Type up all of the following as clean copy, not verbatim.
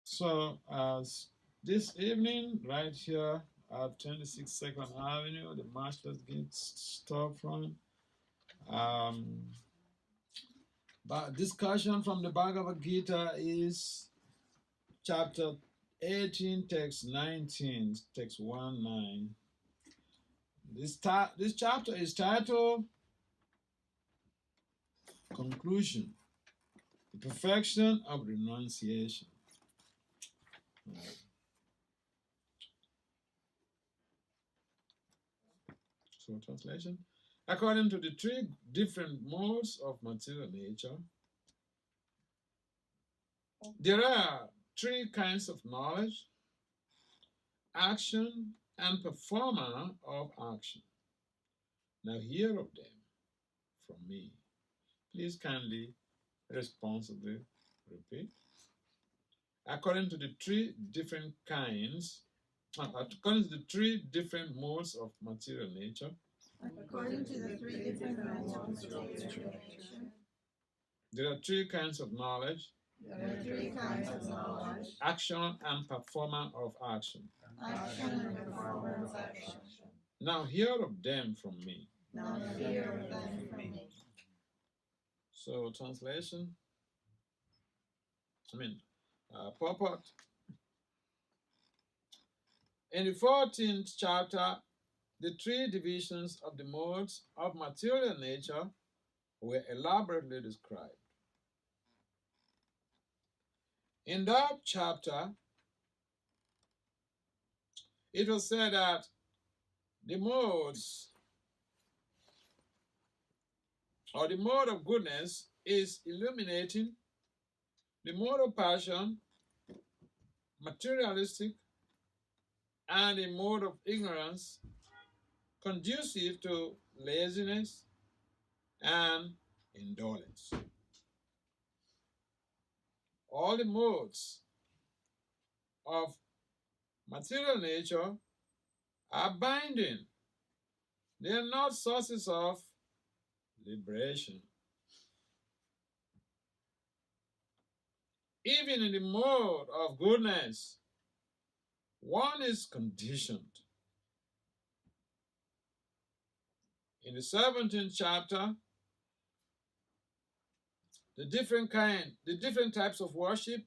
So, as this evening, right here at 26 2nd Avenue, the Matchless Gifts storefront, but discussion from the Bhagavad-gita is chapter 18, text 19, text 1-9. This chapter is titled Conclusion, the Perfection of Renunciation. So, translation. According to the three different modes of material nature, there are three kinds of knowledge: action and performer of action. Now hear of them from me. Please kindly, responsibly repeat. According to the three different kinds, according to the three different modes of material nature, according to the three different modes of material nature, there are three kinds of knowledge: there are three kinds of knowledge, action and performer of action. action and performer of action. Now hear of them from me. Now hear of them from me. So, translation. Purport. In the 14th chapter, the three divisions of the modes of material nature were elaborately described. In that chapter, it was said that the modes, or the mode of goodness, is illuminating, the mode of passion, materialistic, and the mode of ignorance, conducive to laziness and indolence. All the modes of material nature are binding. They are not sources of liberation. Even in the mode of goodness, one is conditioned. In the 17th chapter, the different types of worship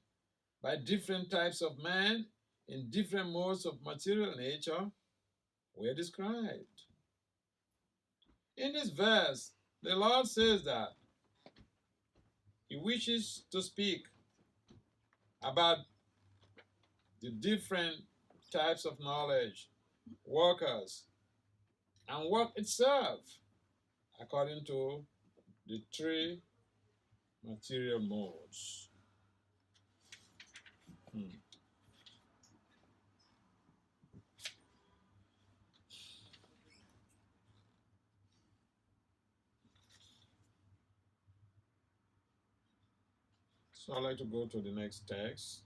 by different types of men in different modes of material nature were described. In this verse, the Lord says that He wishes to speak about the different types of knowledge, workers, and work itself according to the three material modes. So I'd like to go to the next text,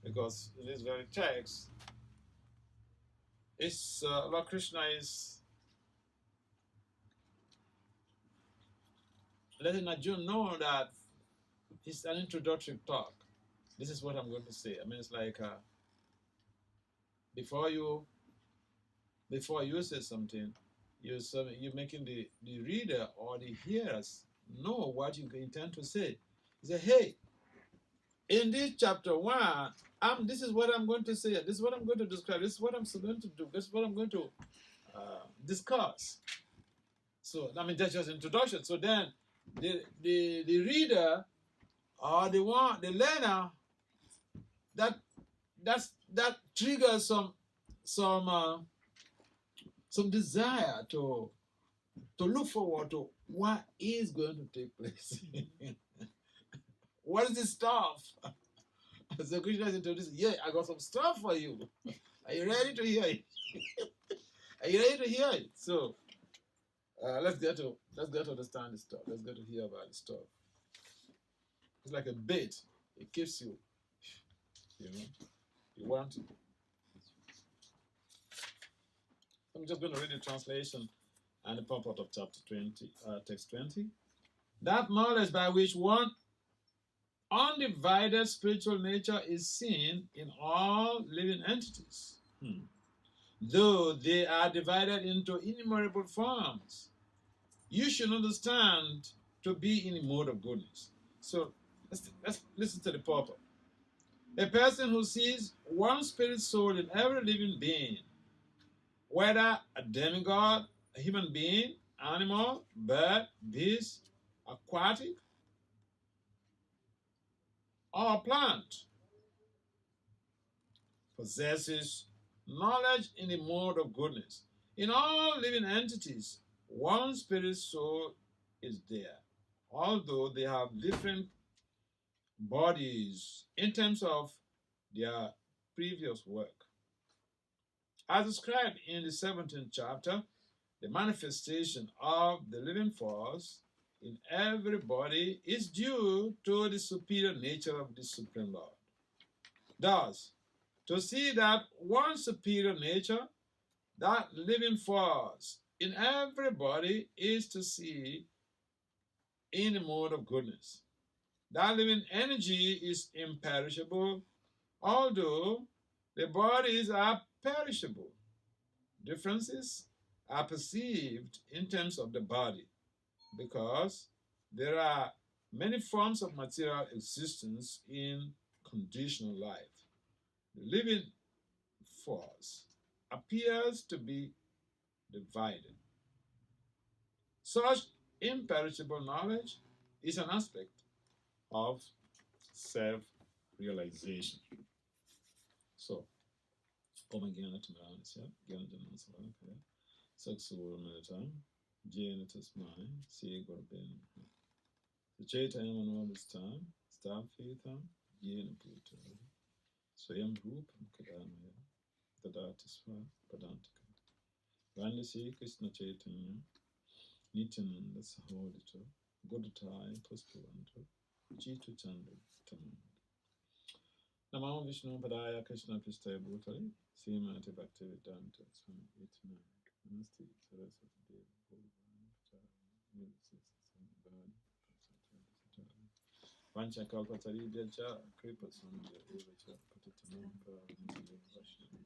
because in this very text, Lord Krishna is letting Arjuna know that it's an introductory talk. This is what I'm going to say. It's like before you say something, you're making the reader or the hearers know what you intend to say. You say, hey, in this chapter 1, this is what I'm going to say. This is what I'm going to describe. This is what I'm going to do. This is what I'm going to discuss. So, that's just introduction. So then the reader or the learner, that triggers some desire to look forward to what is going to take place. What is this stuff? So Krishna is introducing, yeah, I got some stuff for you. Are you ready to hear it? Are you ready to hear it? So let's get to understand the stuff. Let's get to hear about the stuff. It's like a bait. It keeps you, you want it. I'm just going to read the translation and the purport of chapter 20, text 20. That knowledge by which one undivided spiritual nature is seen in all living entities, though they are divided into innumerable forms. You should understand to be in a mode of goodness. So let's listen to the purport. A person who sees one spirit soul in every living being, whether a demigod, a human being, animal, bird, beast, aquatic, or plant, possesses knowledge in the mode of goodness. In all living entities, one spirit soul is there, although they have different bodies in terms of their previous work. As described in the 17th chapter, the manifestation of the living force in every body is due to the superior nature of the Supreme Lord. Thus, to see that one superior nature, that living force in every body, is to see in the mode of goodness. That living energy is imperishable, although the bodies are perishable. Differences are perceived in terms of the body because there are many forms of material existence in conditional life. The living force appears to be divided. Such imperishable knowledge is an aspect of self-realization. So, Om Gyana Timarasya, Gyana Jana Salanakaya, Saksura Meditam, Jena Tasmai, Siya Gorben. The Chaitanya Manavadistam, Stafetam, Jena Puta, Swayam Rupam Kadamaya, Tadatisva, Padantika. Vanda Sri Krishna Chaitanya, Nityananda Sahodita, Godatai Puspavanto, Jitu Chandu Tamanda. Namo Vishnu Padaya Krishna Pristaya Bhutale, Srimati Bhakti-vedanta Swami Atma. Namaste Saraswati Devi Bhagavani Pachari Nirsis Sambhani Pasatari Vancha Kalpatari Bhyacha Kripa Sandhya Evacha Patitanam Paramiti Vaishnavi.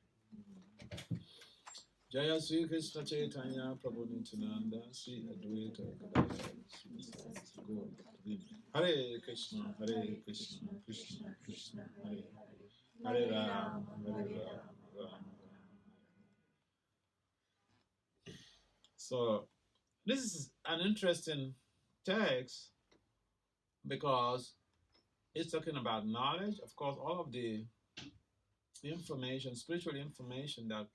Jaya Sri Krishna Chaitanya Prabhu Nityananda Sri Advaita Gadadhara Sri Sri Gaur Hare Krishna, Krishna Krishna, Hare Hare Ram, Ram Ram. So this is an interesting text because it's talking about knowledge. Of course, all of the information, spiritual information that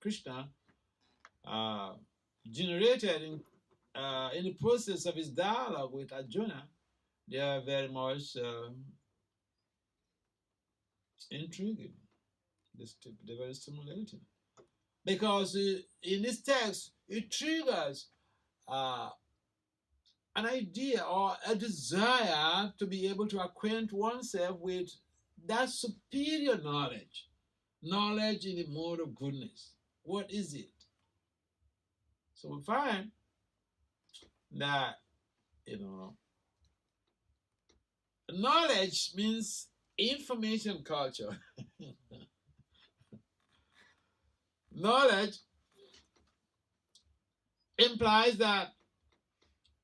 Krishna generated in the process of his dialogue with Arjuna, they are very much intriguing. They're very stimulating. Because in this text, it triggers an idea or a desire to be able to acquaint oneself with that superior knowledge in the mode of goodness. What is it? So we find that, knowledge means information culture. Knowledge implies that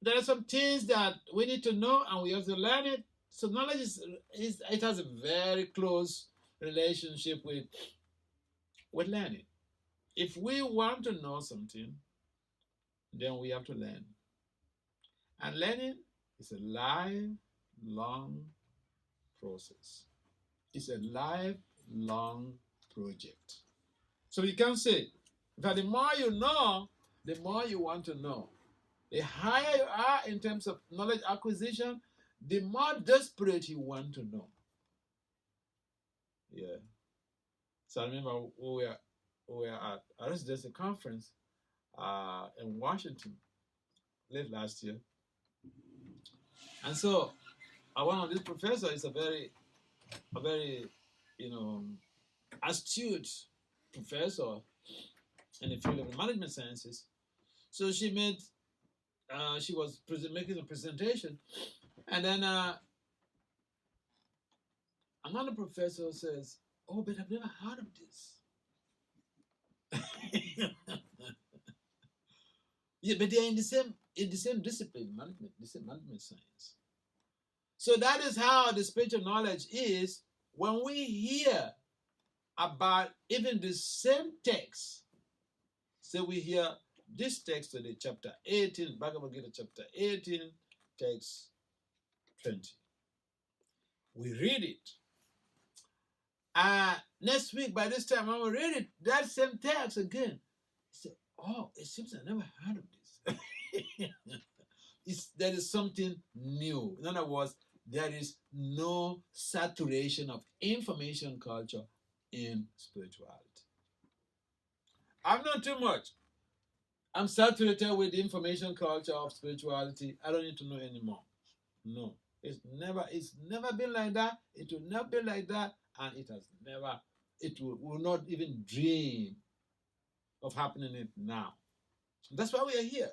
there are some things that we need to know and we have to learn it. So knowledge it has a very close relationship with learning. If we want to know something, then we have to learn. And learning is a lifelong process. It's a lifelong project. So you can say that the more you know, the more you want to know. The higher you are in terms of knowledge acquisition, the more desperate you want to know. Yeah. So I remember we were at a residency conference in Washington late last year. And so one of these professors is a very astute professor in the field of the management sciences. So she was making a presentation, and then Another professor says, "Oh, but I've never heard of this." Yeah, but they're in the same discipline, management, the same management science. So that is how the spiritual knowledge is when we hear about even the same text. So we hear this text today, chapter 18, Bhagavad-gita chapter 18, text 20. We read it. Next week, by this time, when we read it, that same text again. Say, oh, it seems I never heard of this. There is something new. In other words, there is no saturation of information culture in spirituality. I'm not too much. I'm saturated with the information culture of spirituality. I don't need to know anymore. No. It's never been like that. It will never be like that. And it will not even dream of happening it now. That's why we are here.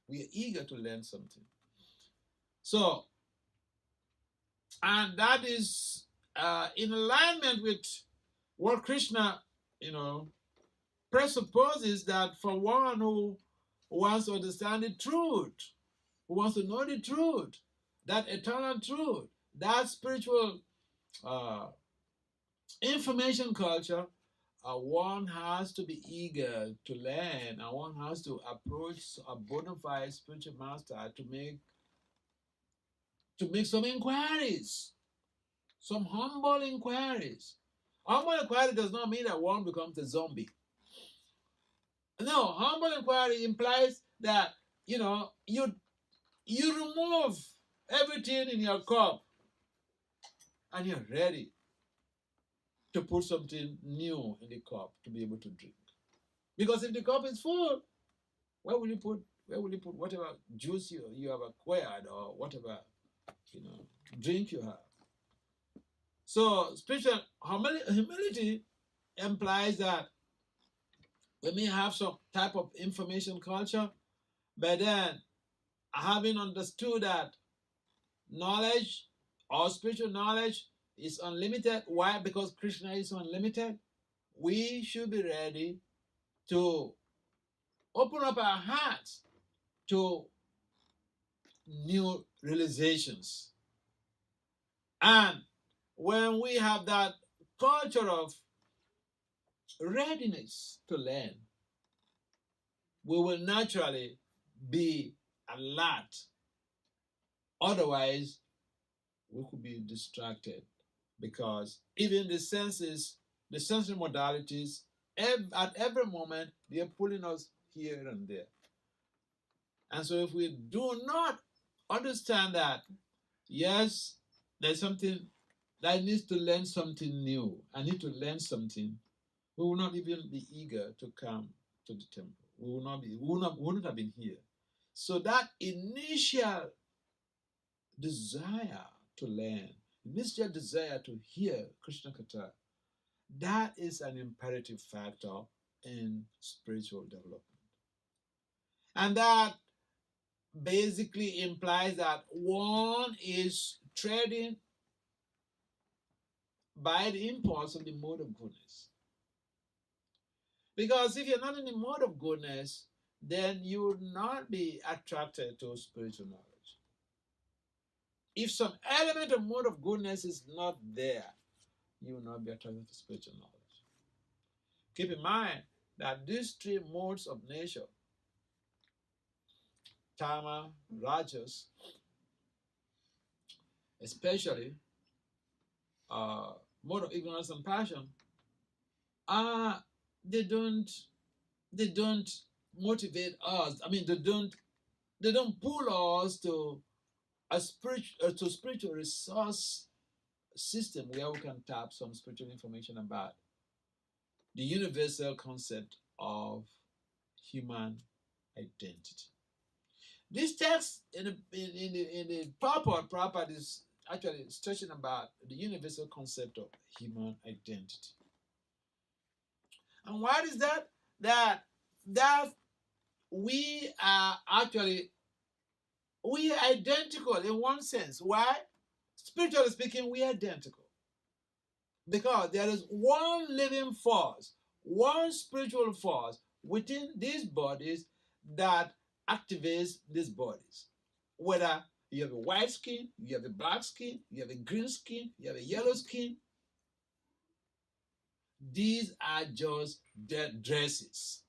We are eager to learn something. So, and that is in alignment with what Krishna, presupposes that for one who wants to understand the truth, who wants to know the truth, that eternal truth, that spiritual information culture, one has to be eager to learn, and one has to approach a bona fide spiritual master to make some inquiries, some humble inquiries. Humble inquiry does not mean that one becomes a zombie. No, humble inquiry implies that you remove everything in your cup and you're ready to put something new in the cup to be able to drink. Because if the cup is full, where will you put whatever juice you have acquired or whatever drink you have? So spiritual humility implies that we may have some type of information culture, but then having understood that knowledge or spiritual knowledge is unlimited. Why? Because Krishna is unlimited. We should be ready to open up our hearts to new realizations. And when we have that culture of readiness to learn, we will naturally be alert. Otherwise, we could be distracted, because even the sensory modalities, at every moment, they are pulling us here and there. And so if we do not understand that, yes, there's something that needs to learn something new, I need to learn something, we will not even be eager to come to the temple. We will not have been here. So that initial desire to learn, initial desire to hear Krishna Katha, that is an imperative factor in spiritual development. And that basically implies that one is treading by the impulse of the mode of goodness. Because if you're not in the mode of goodness, then you will not be attracted to spiritual knowledge. If some element of mode of goodness is not there, you will not be attracted to spiritual knowledge. Keep in mind that these three modes of nature, Tama, Rajas, especially mode of ignorance and passion, they don't motivate us. I mean, they don't pull us to a spiritual resource system where we can tap some spiritual information about the universal concept of human identity. This text in the purport is actually stretching about the universal concept of human identity. And what is that? That we are identical in one sense. Why? Spiritually speaking, we are identical. Because there is one living force, one spiritual force within these bodies that activates these bodies. Whether you have a white skin, you have a black skin, you have a green skin, you have a yellow skin, these are just their dresses,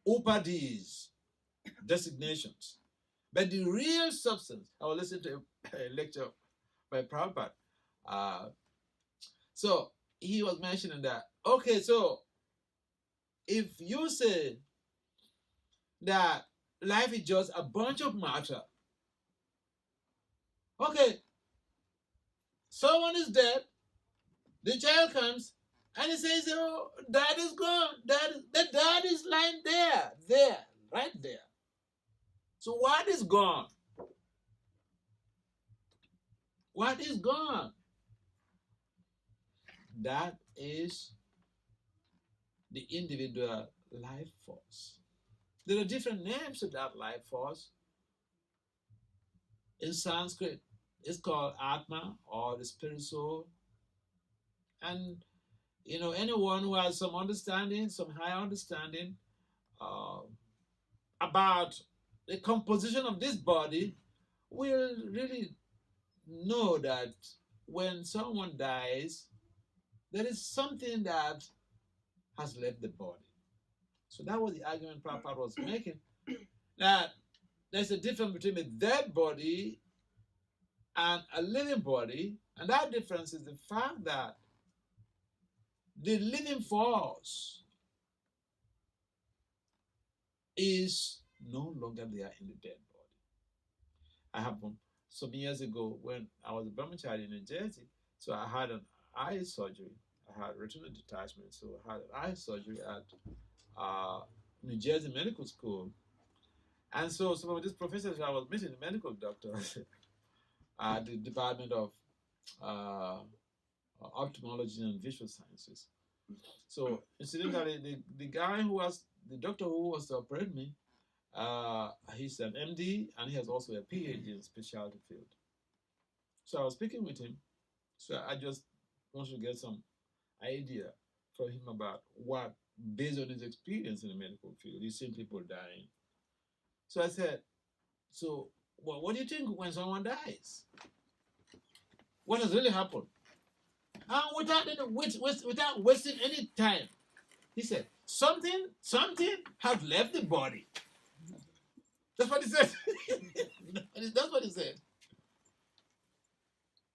upadhis, designations. But the real substance, I was listening to a lecture by Prabhupada. So he was mentioning that, okay, so if you say that life is just a bunch of matter, okay, someone is dead, the child comes, and he says, oh, dad is gone. The dad is lying there, right there. So what is gone? What is gone? That is the individual life force. There are different names to that life force. In Sanskrit, it's called Atma, or the spirit soul. And anyone who has some understanding, some higher understanding about the composition of this body will really know that when someone dies, there is something that has left the body. So that was the argument Prabhupada was making, that there's a difference between a dead body and a living body, and that difference is the fact that the living force is no longer there in the dead body. I have some years ago when I was a brahmachari in New Jersey, so I had an eye surgery. I had retinal detachment, so I had an eye surgery at New Jersey Medical School. And so some of these professors I was meeting, the medical doctors at the Department of Ophthalmology and Visual Sciences. So incidentally, the guy who was, the doctor who was to operate me, he's an MD and he has also a PhD in specialty field. So I was speaking with him. So I just wanted to get some idea from him about what, based on his experience in the medical field, he's seen people dying. So I said, so what do you think when someone dies? What has really happened? Without wasting any time, he said, something has left the body. That's what he said. That's what he said.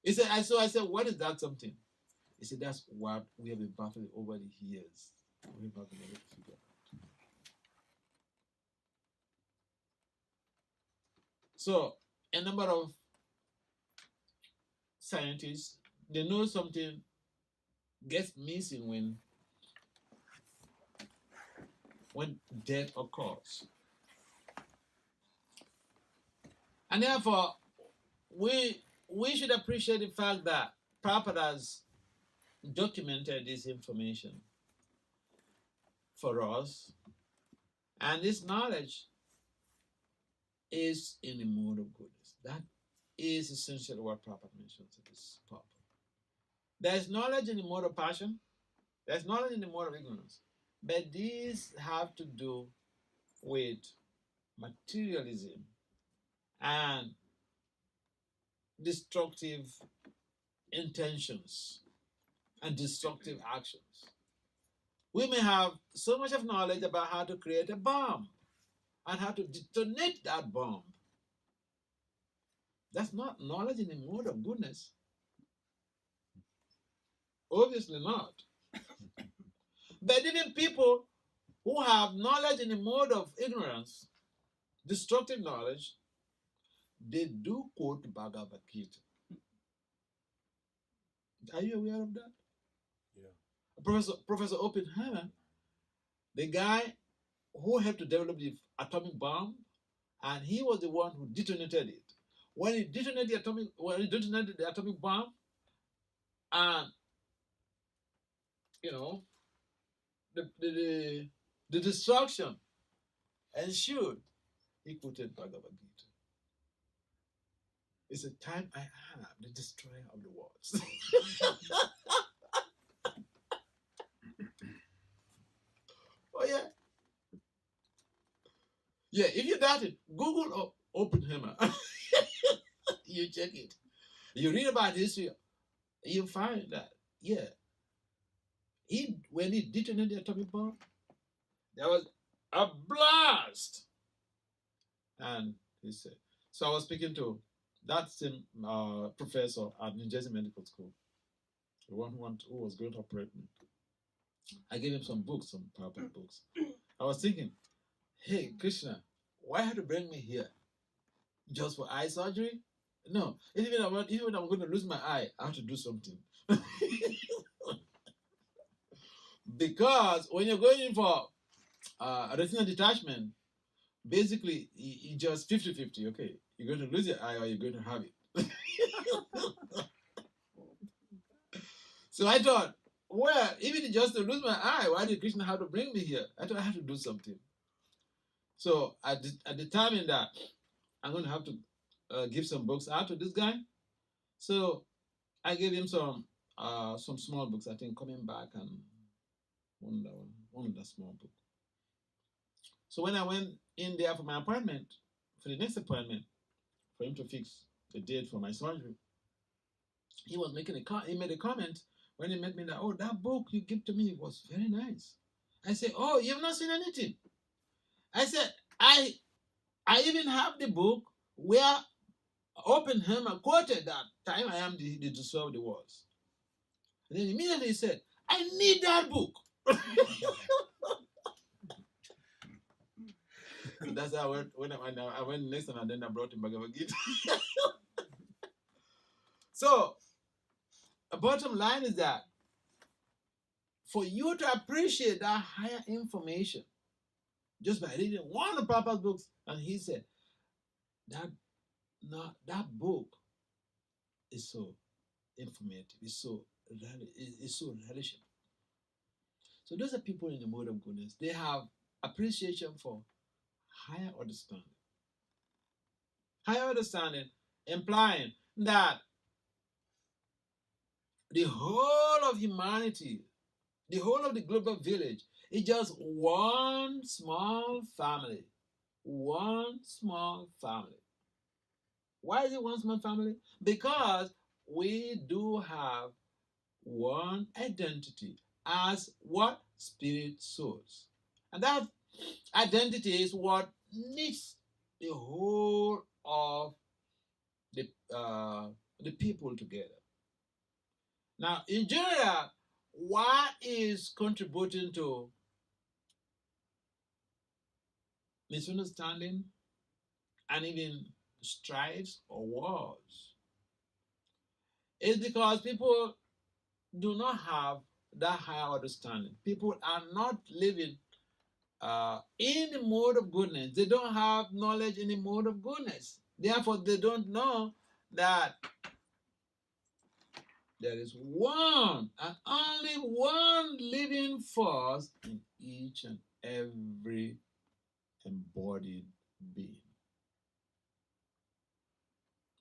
He said, I said, what is that something? He said, that's what we have been battling over the years. We're battling over to figure out. So a number of scientists, they know something gets missing when death occurs. And therefore, we should appreciate the fact that Prabhupada has documented this information for us, and this knowledge is in the mode of goodness. That is essentially what Prabhupada mentions in this purport. There's knowledge in the mode of passion, there's knowledge in the mode of ignorance, but these have to do with materialism and destructive intentions and destructive actions. We may have so much of knowledge about how to create a bomb and how to detonate that bomb. That's not knowledge in the mode of goodness. Obviously not. But even people who have knowledge in the mode of ignorance, destructive knowledge, they do quote Bhagavad-gita. Are you aware of that? Yeah. Professor Oppenheimer, the guy who helped to develop the atomic bomb, and he was the one who detonated it. When he detonated the atomic bomb, and the destruction ensued, he quoted Bhagavad-gita. It's a time I am the destroyer of the worlds. Yeah, if you doubt it, Google Oppenheimer. You check it. You read about history, you find that, yeah, when he detonated the atomic bomb, there was a blast. And he said, so I was speaking to that same professor at New Jersey Medical School, the one who was going to operate me. I gave him some books, some PowerPoint books. I was thinking, hey, Krishna, why had to bring me here? Just for eye surgery? No, even when I'm going to lose my eye, I have to do something. Because when you're going in for a retinal detachment, basically, it's just 50-50. Okay, you're going to lose your eye or you're going to have it. So I thought, well, even just to lose my eye, why did Krishna have to bring me here? I thought I have to do something. So I determined that I'm going to have to give some books out to this guy. So I gave him some small books. I think Coming Back and one of the small book. So when I went in there for my appointment, for the next appointment, for him to fix the date for my surgery, he made a comment when he met me that, oh, that book you gave to me was very nice. I said, oh, you've not seen anything. I said, I even have the book where Oppenheimer quoted that time I am the destroyer of the worlds. And then immediately he said, I need that book. That's how I went next time, and then I brought him Bhagavad-gita. So, the bottom line is that for you to appreciate that higher information, just by reading one of Papa's books, and he said that book is so informative, it's so relishing. So those are people in the mode of goodness. They have appreciation for higher understanding. Higher understanding implying that the whole of humanity, the whole of the global village is just one small family. One small family. Why is it one small family? Because we do have one identity as what? Spirit souls. And that identity is what knits the whole of the people together. Now, in general, what is contributing to misunderstanding and even strifes or wars? It's because people do not have that higher understanding. People are not living in the mode of goodness. They don't have knowledge in the mode of goodness. Therefore, they don't know that there is one and only one living force in each and every embodied being.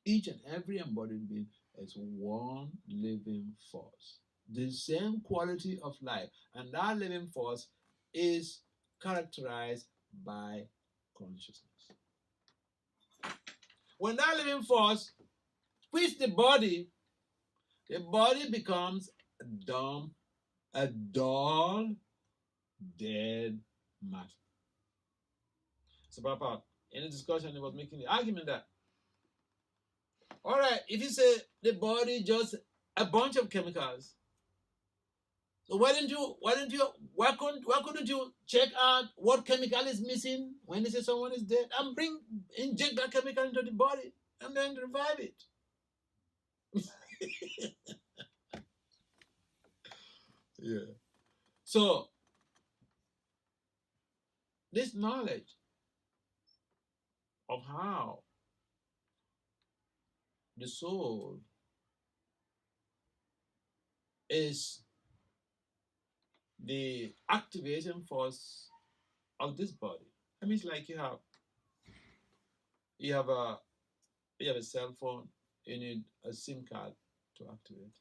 Each and every embodied being is one living force. The same quality of life. And that living force is characterized by consciousness. When that living force quits the body becomes a dull, dead matter. So Papa, in the discussion, he was making the argument that, all right, if you say the body just a bunch of chemicals, so why couldn't you check out what chemical is missing when they say someone is dead and inject that chemical into the body and then revive it? Yeah. So this knowledge of how the soul is the activation force of this body. I mean, it's like you have a cell phone, you need a SIM card to activate it.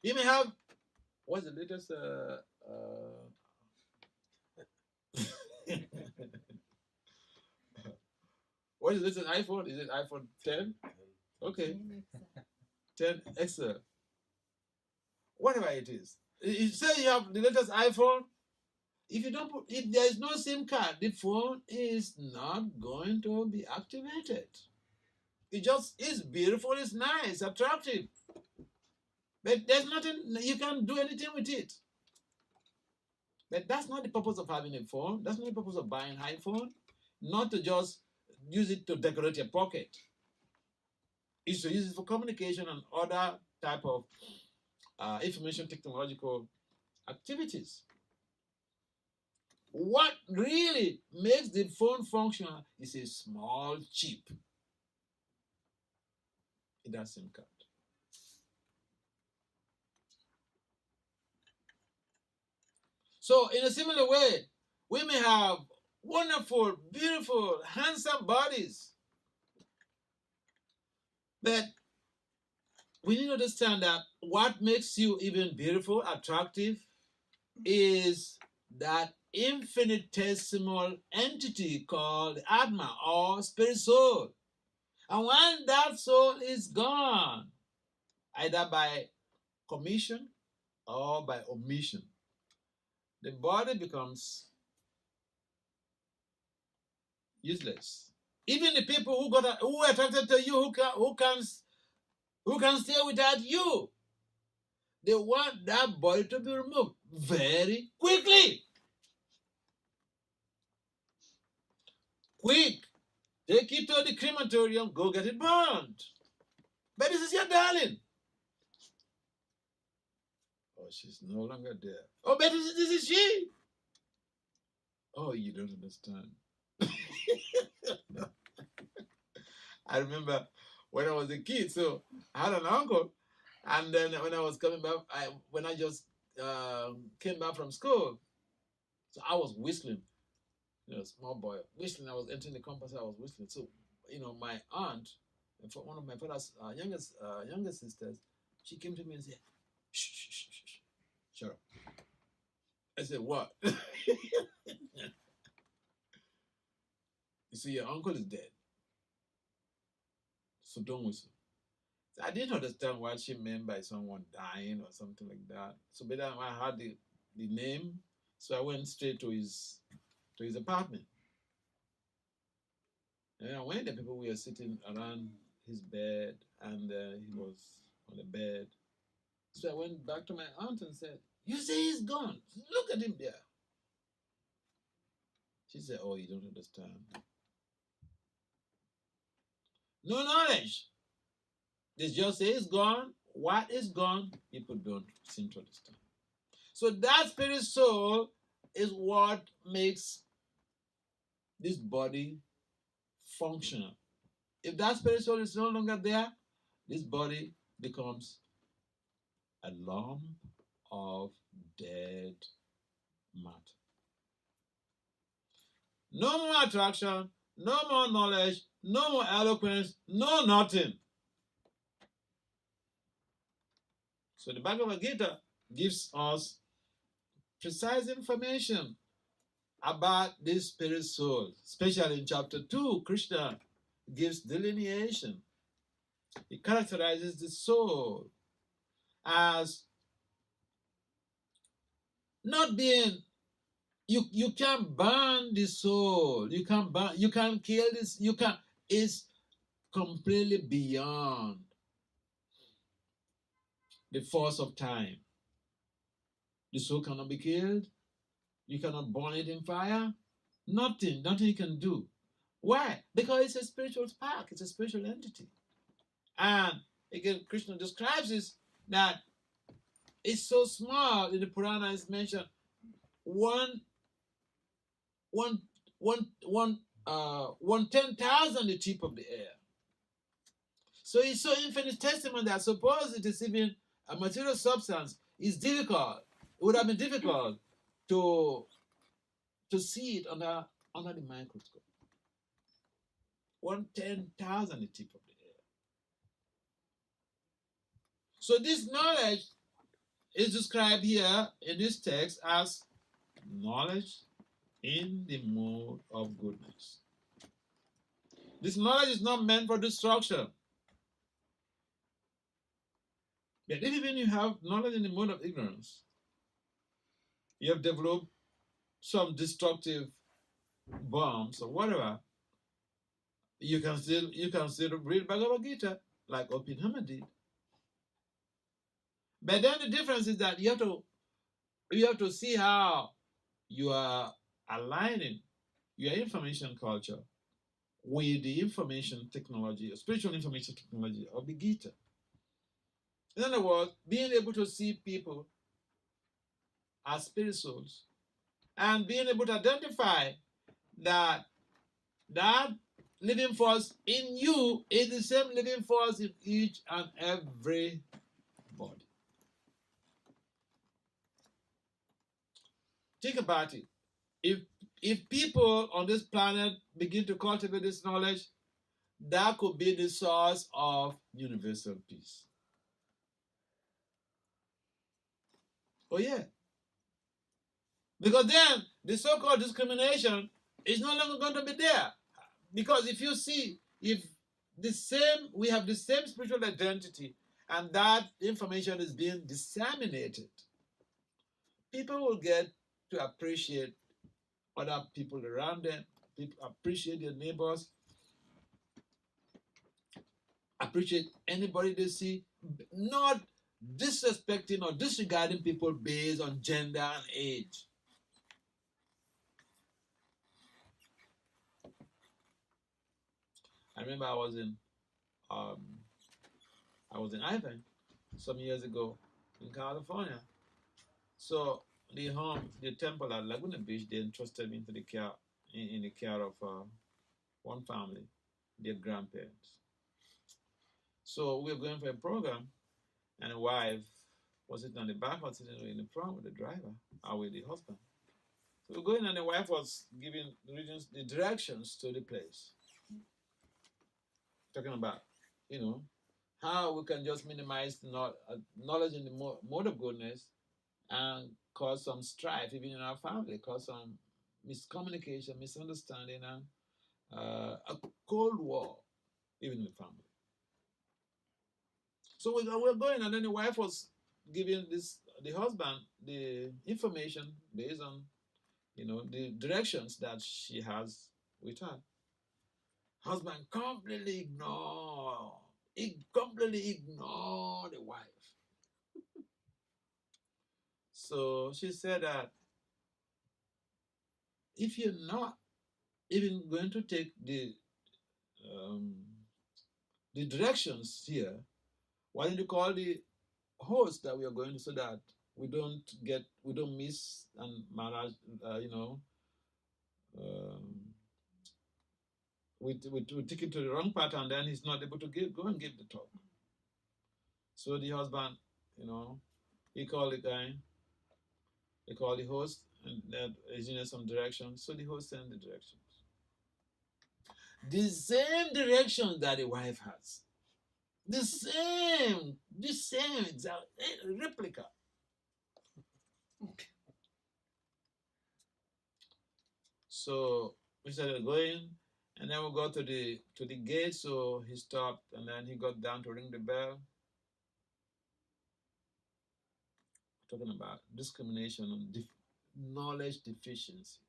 You may have, what's the latest What is this, an iPhone? Is it iPhone 10? Okay, 10 XL. Whatever it is. You say you have the latest iPhone. If you don't put, if there is no SIM card, the phone is not going to be activated. It just is beautiful, it's nice, attractive. But there's nothing, you can't do anything with it. But that's not the purpose of having a phone. That's not the purpose of buying an iPhone. Not to just use it to decorate your pocket. It's to use it for communication and other type of information technological activities. What really makes the phone functional is a small chip. It has SIM card. So in a similar way, we may have wonderful, beautiful, handsome bodies. But we need to understand that what makes you even beautiful, attractive, is that infinitesimal entity called Atma or spirit soul. And when that soul is gone, either by commission or by omission, the body becomes useless. Even the people who are attracted to you, who can stay without you, they want that body to be removed very quickly. Quick, take it to the crematorium, go get it burned. But this is your darling. Oh, she's no longer there. Oh, but this is she. Oh, you don't understand. I remember when I was a kid, so I had an uncle, and then when I was coming back, when I just came back from school, so I was whistling, small boy, whistling. I was entering the campus, I was whistling. So, my aunt, one of my father's youngest sisters, she came to me and said, shh, shh, shh, shh, shh. Shut up. I said, what? You see, your uncle is dead. So don't whistle. So I didn't understand what she meant by someone dying or something like that. So by the time I heard the name, so I went straight to his apartment. And when the people were sitting around his bed and he was on the bed, so I went back to my aunt and said, you say he's gone. Look at him there. She said, oh, you don't understand. No knowledge. They just say it's gone. What is gone, people don't seem to understand. So that spirit soul is what makes this body functional. If that spirit soul is no longer there, this body becomes a lump of dead matter. No more attraction, no more knowledge, no more eloquence, no nothing. So the Bhagavad-gita gives us precise information about this spirit soul. Especially in chapter 2, Krishna gives delineation. He characterizes the soul as not being, you can't burn the soul, you can't kill this, it's completely beyond the force of time. The soul cannot be killed. You cannot burn it in fire. Nothing you can do. Why? Because it's a spiritual spark. It's a spiritual entity. And again, Krishna describes this, that it's so small. In the Purana is mentioned 1/10,000 the tip of the air. So it's so infinitesimal that suppose it is even a material substance, is difficult. It would have been difficult to see it under the microscope. 1/10,000 the tip of the air. So this knowledge is described here in this text as knowledge in the mode of goodness. This knowledge is not meant for destruction. But even when you have knowledge in the mode of ignorance, you have developed some destructive bombs or whatever, you can still read Bhagavad-gita like Oppenheimer did. But then the difference is that you have to see how you are aligning your information culture with the information technology, spiritual information technology of the Gita. In other words, being able to see people as spirit souls and being able to identify that living force in you is the same living force in each and every body. Think about it. If people on this planet begin to cultivate this knowledge, that could be the source of universal peace. Oh yeah. Because then the so-called discrimination is no longer going to be there. Because if you see, if we have the same spiritual identity and that information is being disseminated, people will get to appreciate other people around them, people appreciate their neighbors, appreciate anybody they see, not disrespecting or disregarding people based on gender and age. I remember I was in Ivan some years ago in California. So the temple at Laguna Beach, they entrusted me into the care in the care of one family, their grandparents. So we were going for a program, and a wife was sitting on the back, was sitting in the front with the driver, or with the husband. So we were going, and the wife was giving the directions to the place. Talking about, how we can just minimize knowledge in the mode of goodness and cause some strife even in our family, cause some miscommunication, misunderstanding, and a cold war even in the family. So we were going, and then the wife was giving the husband the information based on the directions that she has with her. Husband completely ignored the wife. So she said that if you're not even going to take the directions here, why don't you call the host that we are going to, so that we don't miss and manage, we take it to the wrong path, and then he's not able to go and give the talk. So the husband, he called the guy, he called the host, and that is some directions. So the host sent the directions. The same directions that the wife has. The same exact replica. So we started going, and then we got to the gate. So he stopped, and then he got down to ring the bell. Talking about discrimination and knowledge deficiency,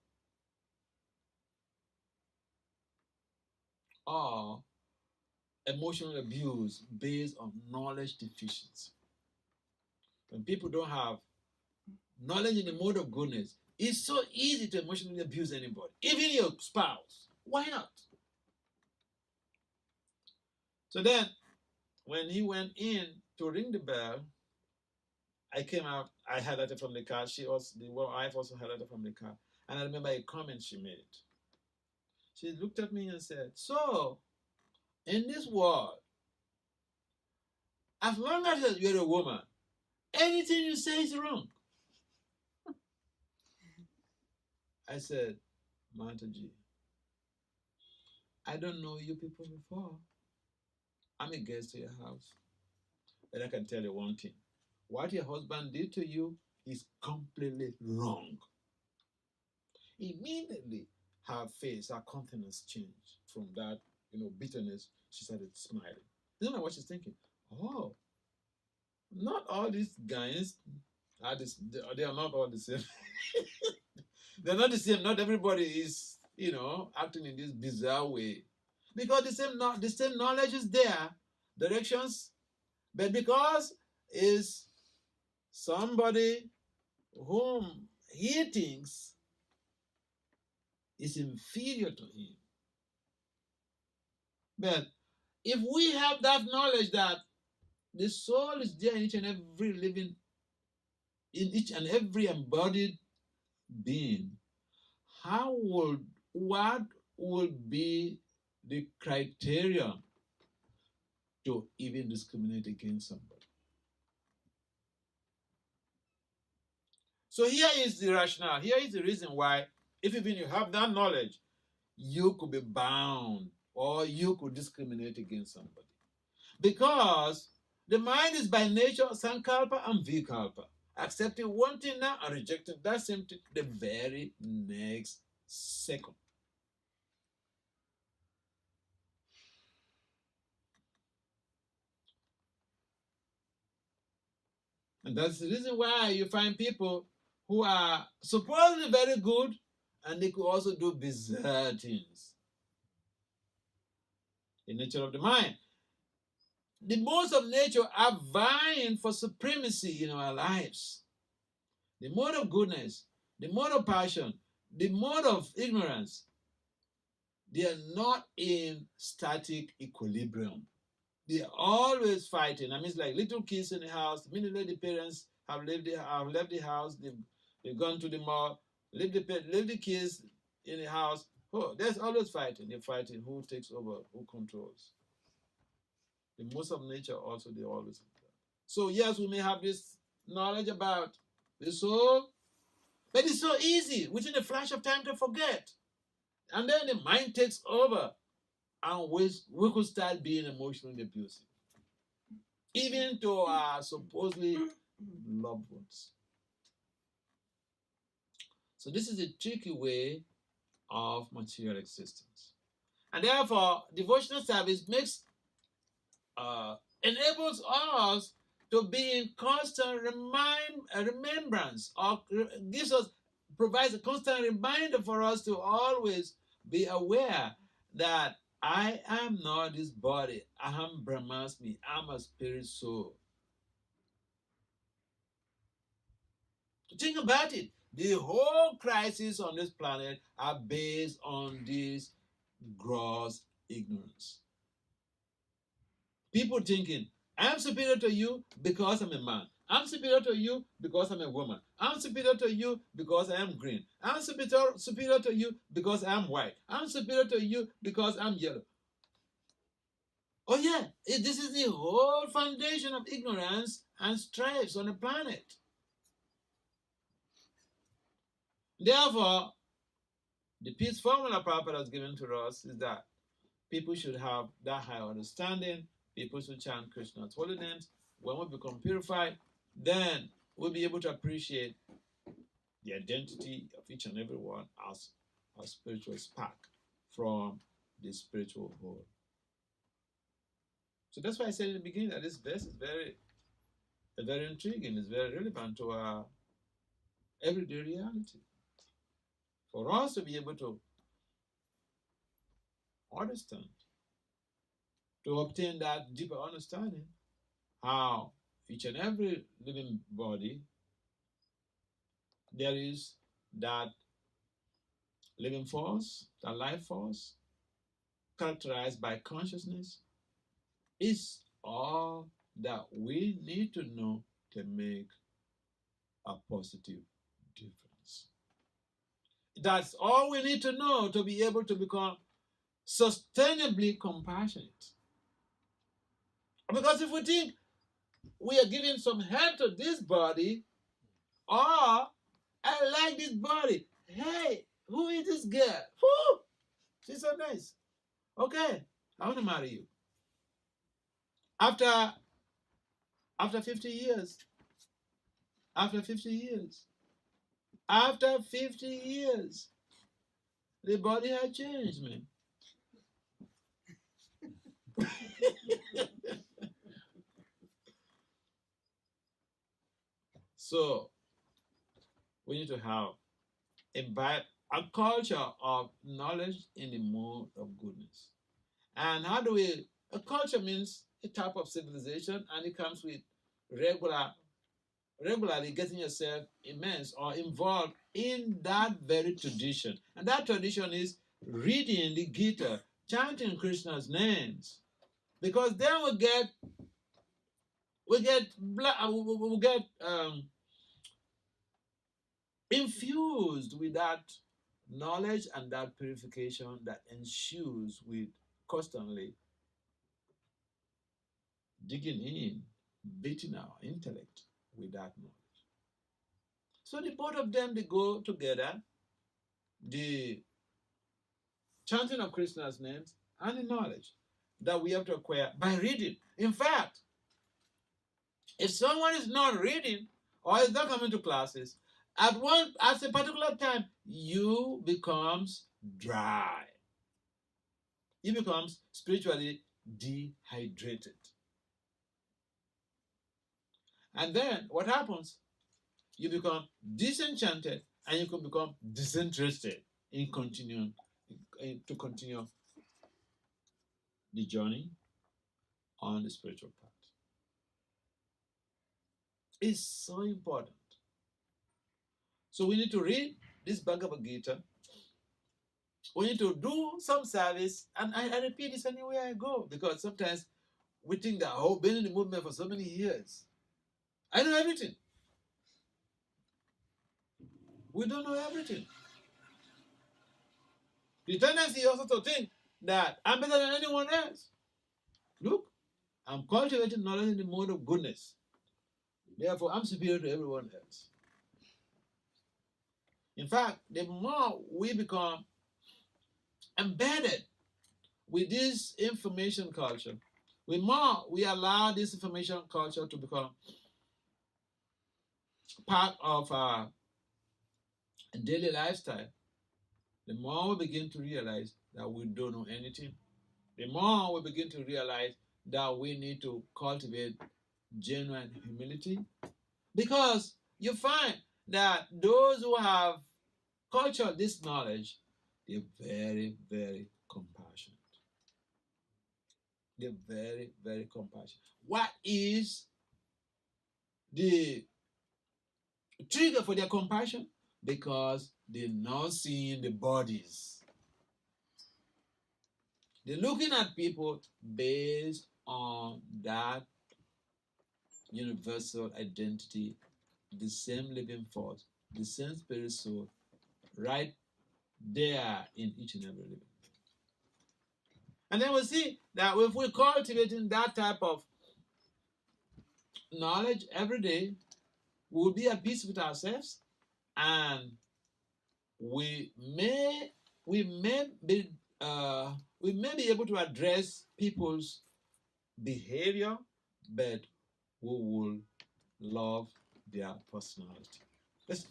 or emotional abuse based on knowledge deficiency. When people don't have knowledge in the mode of goodness, it's so easy to emotionally abuse anybody, even your spouse. Why not? So then, when he went in to ring the bell, I came out. I highlighted from the car. The wife also highlighted from the car. And I remember a comment she made. She looked at me and said, "So, in this world, as long as you're a woman, anything you say is wrong." I said, "Mataji, I don't know you people before. I'm a guest to your house. But I can tell you one thing. What your husband did to you is completely wrong." Immediately, her face, her countenance changed from that bitterness, she started smiling. You know what she's thinking? Oh, not all these guys are this. They are not all the same. They're not the same. Not everybody is, acting in this bizarre way, because the same knowledge is there, directions, but because is somebody whom he thinks is inferior to him. But if we have that knowledge that the soul is there in each and every living, in each and every embodied being, what would be the criterion to even discriminate against somebody? So here is the rationale. Here is the reason why, if even you have that knowledge, you could be bound or you could discriminate against somebody. Because the mind is by nature sankalpa and vikalpa. Accepting one thing now and rejecting that same thing the very next second. And that's the reason why you find people who are supposedly very good and they could also do bizarre things. The nature of the mind. The modes of nature are vying for supremacy in our lives. The mode of goodness, the mode of passion, the mode of ignorance, they are not in static equilibrium. They are always fighting. I mean, it's like little kids in the house. Immediately the parents have left the house, they've gone to the mall, leave the kids in the house. Oh, there's always fighting. They're fighting who takes over, who controls. The most of nature also, they always have that. So yes, we may have this knowledge about the soul, but it's so easy within a flash of time to forget. And then the mind takes over and we could start being emotionally abusive. Even to our supposedly loved ones. So this is a tricky way of material existence. And therefore, devotional service enables us to be in constant remembrance, or provides a constant reminder for us to always be aware that I am not this body. I am Brahmasmi. I'm a spirit soul. Think about it. The whole crisis on this planet are based on this gross ignorance. People thinking, I'm superior to you because I'm a man. I'm superior to you because I'm a woman. I'm superior to you because I am green. I'm superior to you because I'm white. I'm superior to you because I'm yellow. Oh yeah, this is the whole foundation of ignorance and strifes on the planet. Therefore, the peace formula Prabhupada has given to us is that people should have that high understanding. People should chant Krishna's holy names. When we become purified, then we'll be able to appreciate the identity of each and every one as a spiritual spark from the spiritual whole. So that's why I said in the beginning that this verse is very intriguing. It's very relevant to our everyday reality. For us to be able to understand, to obtain that deeper understanding, how each and every living body, there is that living force, that life force, characterized by consciousness, is all that we need to know to make a positive difference. That's all we need to know to be able to become sustainably compassionate. Because if we think we are giving some help to this body, or I like this body, hey, who is this girl? Whoo, she's so nice. Okay, I want to marry you. After 50 years, after 50 years, the body had changed, man. So we need to have a culture of knowledge in the mode of goodness. And how do we? A culture means a type of civilization, and it comes with regularly getting yourself immersed or involved in that very tradition. And that tradition is reading the Gita, chanting Krishna's names, because then we get infused with that knowledge and that purification that ensues with constantly digging in, beating our intellect with that knowledge. So the both of them, they go together, the chanting of Krishna's names and the knowledge that we have to acquire by reading. In fact, if someone is not reading or is not coming to classes, at a particular time, you becomes dry. You becomes spiritually dehydrated. And then what happens? You become disenchanted and you can become disinterested in continuing to continue the journey on the spiritual path. It's so important. So we need to read this Bhagavad-gita. We need to do some service, and I repeat this anywhere I go, because sometimes we think that, oh, been in the movement for so many years, I know everything. We don't know everything. The tendency also to think that I'm better than anyone else. Look, I'm cultivating knowledge in the mode of goodness. Therefore, I'm superior to everyone else. In fact, the more we become embedded with this information culture, the more we allow this information culture to become part of our daily lifestyle, the more we begin to realize that we don't know anything. The more we begin to realize that we need to cultivate genuine humility. Because you find that those who have cultured this knowledge, they're very, very compassionate. They're very, very compassionate. What is the trigger for their compassion? Because they're not seeing the bodies. They're looking at people based on that universal identity, the same living force, the same spirit soul, right there in each and every living. And then we'll see that if we're cultivating that type of knowledge every day, we'll be at peace with ourselves, and we may be able to address people's behavior, but we will love their personality. It's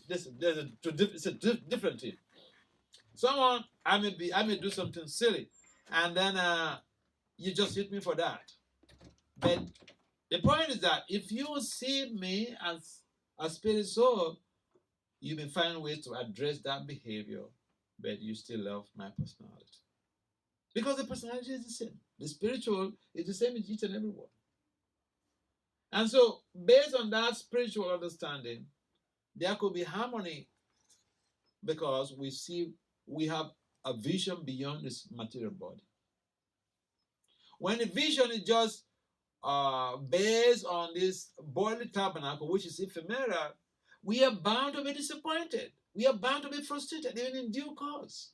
a different thing. Someone, I may do something silly, and then you just hit me for that. But the point is that if you see me as a spirit soul, you may find ways to address that behavior, but you still love my personality. Because the personality is the same. The spiritual is the same in each and every one. And so, based on that spiritual understanding, there could be harmony, because we have a vision beyond this material body. When the vision is just based on this bodily tabernacle, which is ephemeral, we are bound to be disappointed. We are bound to be frustrated, even in due course.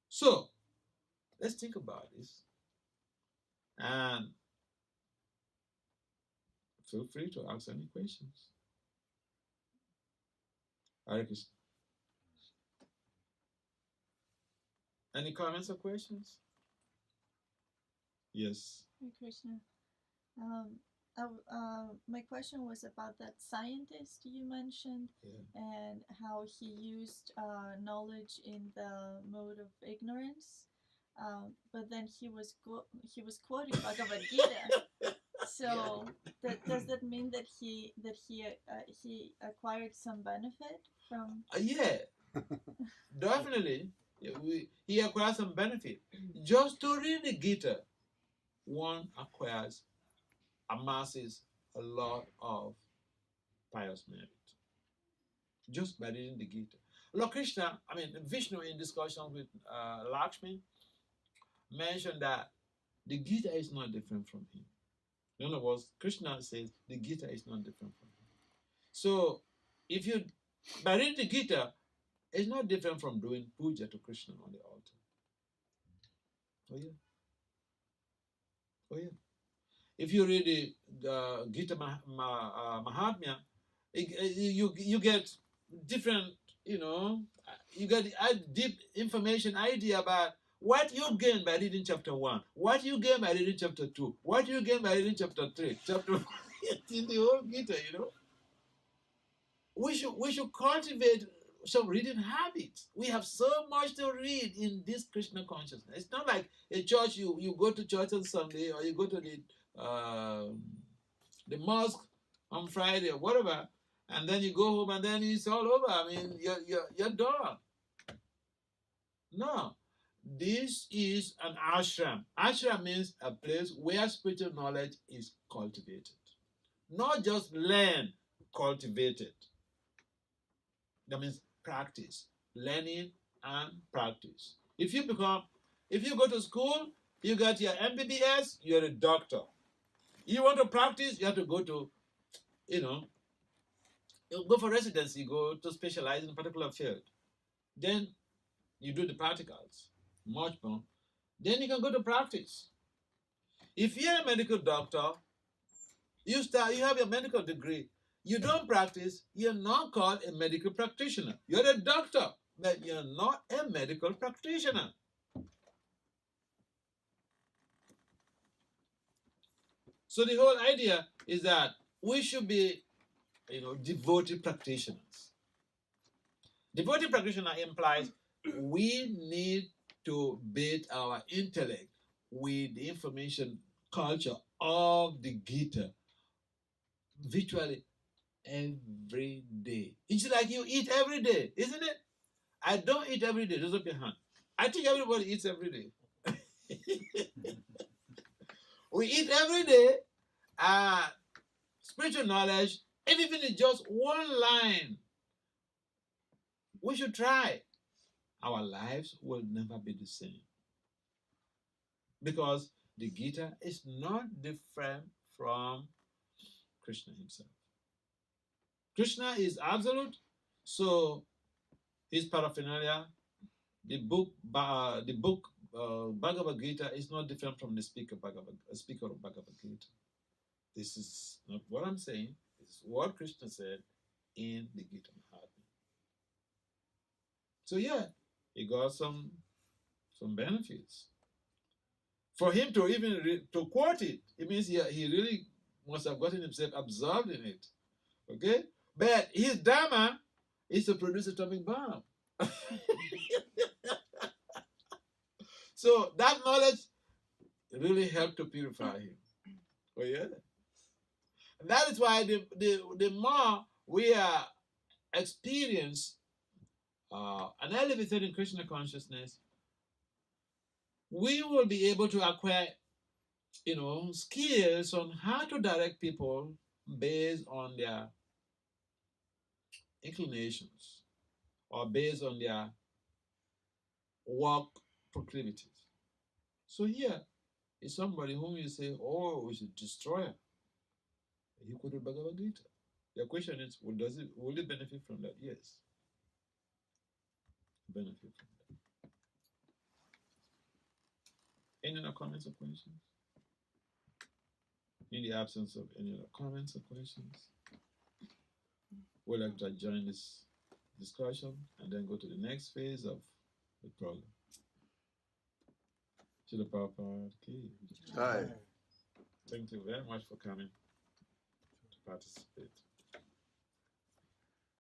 So, let's think about this. And feel free to ask any questions. Hare Krishna. Any comments or questions? Yes. Hare Krishna. My question was about that scientist you mentioned, and how he used knowledge in the mode of ignorance. but then he was quoting Bhagavad-gita. So does that mean that he acquired some benefit from? Yeah, definitely. He acquires some benefit. Just to read the Gita, one amasses a lot of pious merit. Just by reading the Gita. Lord Krishna, Vishnu in discussion with Lakshmi mentioned that the Gita is not different from him. In other words, Krishna says the Gita is not different from him. So, by reading the Gita, it's not different from doing puja to Krishna on the altar. Oh yeah. Oh yeah. If you read the Gita Mahatmya, you get different, you get deep information, idea about what you gain by reading chapter 1, what you gain by reading chapter 2, what you gain by reading chapter 3, chapter in the whole Gita, We should cultivate some reading habits. We have so much to read in this Krishna consciousness. It's not like a church, you go to church on Sunday, or you go to the mosque on Friday or whatever, and then you go home and then it's all over. You're done. No. This is an ashram. Ashram means a place where spiritual knowledge is cultivated. Not just learn, cultivated. That means practice, learning and practice. If you go to school, you got your MBBS, you're a doctor. You want to practice, you have to go to, you go for residency, go to specialize in a particular field. Then you do the practicals, much more. Then you can go to practice. If you're a medical doctor, you have your medical degree. You don't practice, you're not called a medical practitioner. You're a doctor, but you're not a medical practitioner. So the whole idea is that we should be, devotee practitioners. Devotee practitioner implies we need to bathe our intellect with the information culture of the Gita virtually every day. It's like you eat every day, isn't it? I don't eat every day. Raise up your hand. I think everybody eats every day. We eat every day. Spiritual knowledge, if even it's just one line, we should try. Our lives will never be the same. Because the Gita is not different from Krishna himself. Krishna is absolute, so his paraphernalia, the book Bhagavad-gita is not different from the speaker of Bhagavad-gita. This is not what I'm saying. This is what Krishna said in the Gita Mahatmya. So yeah, he got some benefits. For him to even to quote it, it means he really must have gotten himself absorbed in it. Okay? But his dharma is to produce atomic bomb. So that knowledge really helped to purify him. Oh yeah? And that is why the more we experience an elevated in Krishna consciousness, we will be able to acquire, skills on how to direct people based on their inclinations or based on their work proclivities. So here is somebody whom you say, oh, is a destroyer. He could do Bhagavad-gita. The question is, will it benefit from that? Yes. Benefit from that. Any other comments or questions? In the absence of any other comments or questions, we'd like to join this discussion and then go to the next phase of the program. Srila Prabhupada ki. Hi. Thank you very much for coming to participate.